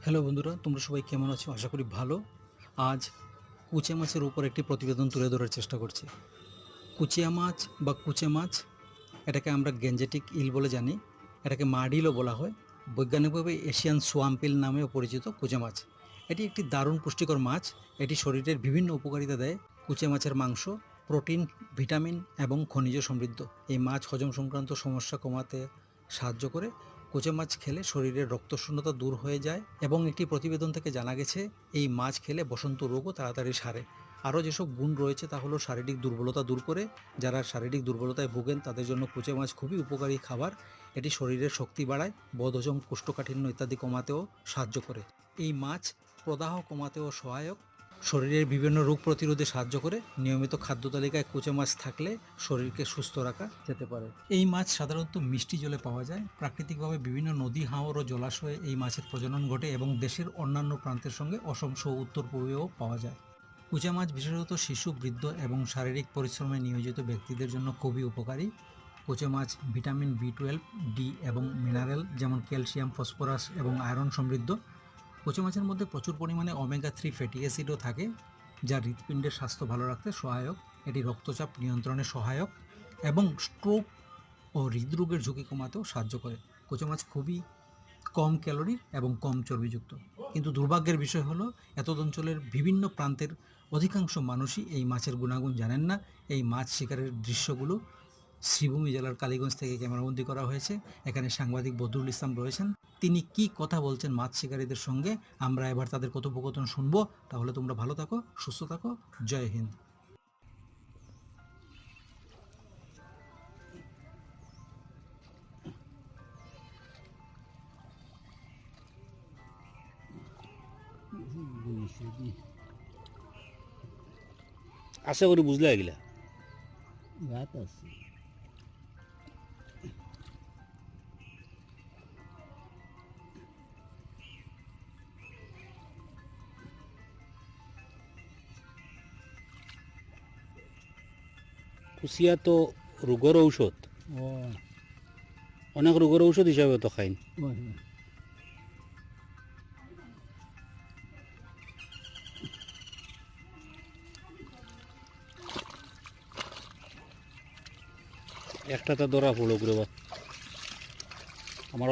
Hello বন্ধুরা, তোমরা সবাই কেমন আছো? আশা করি ভালো। আজ কুচে মাছের উপর একটি প্রতিবেদন তুলে ধরার চেষ্টা করছি। কুচিয়া মাছ বা কুচে মাছ, এটাকে আমরা গ্যাঞ্জেটিক ইল বলে জানি। এটাকে মাডিলও বলা হয়। বৈজ্ঞানিকভাবে এশিয়ান সোয়াম্পিল নামেও পরিচিত কুচে মাছ। এটি একটি দারুণ পুষ্টিকর মাছ। এটি শরীরের বিভিন্ন উপকারিতা দেয়। কুচে মাছের মাংস প্রোটিন, ভিটামিন এবং খনিজ সমৃদ্ধ। এই মাছ হজম সংক্রান্ত সমস্যা কমাতে সাহায্য করে। কুচে মাছ খেলে শরীরের রক্তশূন্যতা দূর হয়ে যায় এবং একটি প্রতিবেদন থেকে জানা গেছে এই মাছ খেলে বসন্ত রোগও তাড়াতাড়ি সারে। আরও যেসব গুণ রয়েছে তা হলো শারীরিক দুর্বলতা দূর করে। যারা শারীরিক দুর্বলতায় ভোগেন তাদের জন্য কুচে মাছ খুবই উপকারী খাবার। এটি শরীরের শক্তি বাড়ায়, বদহজম, কোষ্ঠকাঠিন্য ইত্যাদি কমাতেও সাহায্য করে। এই মাছ প্রদাহ কমাতেও সহায়ক, শরীরের বিভিন্ন রোগ প্রতিরোধে সাহায্য করে। নিয়মিত খাদ্য তালিকায় কুচে মাছ থাকলে শরীরকে সুস্থ রাখা যেতে পারে। এই মাছ সাধারণত মিষ্টি জলে পাওয়া যায়। প্রাকৃতিকভাবে বিভিন্ন নদী, হাওর ও জলাশয়ে এই মাছের প্রজনন ঘটে এবং দেশের অন্যান্য প্রান্তের সঙ্গে অসম সহ উত্তর পূর্বেও পাওয়া যায়। কুচা মাছ বিশেষত শিশু, বৃদ্ধ এবং শারীরিক পরিশ্রমে নিয়োজিত ব্যক্তিদের জন্য খুবই উপকারী। কুচা মাছ ভিটামিন B12, ডি এবং মিনারেল যেমন ক্যালসিয়াম, ফসফরাস এবং আয়রন সমৃদ্ধ। কুচা মাছের মধ্যে প্রচুর পরিমাণে ওমেগা-3 ফ্যাটি অ্যাসিডও থাকে, যা হৃৎপিণ্ডের স্বাস্থ্য ভালো রাখতে সহায়ক। এটি রক্তচাপ নিয়ন্ত্রণে সহায়ক এবং স্ট্রোক ও হৃদরোগের ঝুঁকি কমাতেও সাহায্য করে। কুচা মাছ খুবই কম ক্যালোরির এবং কম চর্বিযুক্ত। কিন্তু দুর্ভাগ্যের বিষয় হলো এতদ অঞ্চলের বিভিন্ন প্রান্তের অধিকাংশ মানুষই এই মাছের গুণাগুণ জানেন না। এই মাছ শিকারের দৃশ্যগুলো শ্রীভূমি জেলার কালীগঞ্জ থেকে ক্যামেরাবন্দি করা হয়েছে। এখানে সাংবাদিক বদরুল ইসলাম রয়েছেন। তিনি কি কথা বলছেন মাছ শিকারীদের সঙ্গে, আমরা এবার তাদের কথোপকথন শুনবো। তাহলে তোমরা ভালো থাকো, সুস্থ থাকো। জয় হিন্দ। আশা করি বুঝলে এগুলা রাত আছে। কুচিয়া তো রোগের ঔষধ, ও অনেক রোগের ঔষধ হিসাবে তো খাইন। ওই একটা তো ধরা পড়ো করে আমার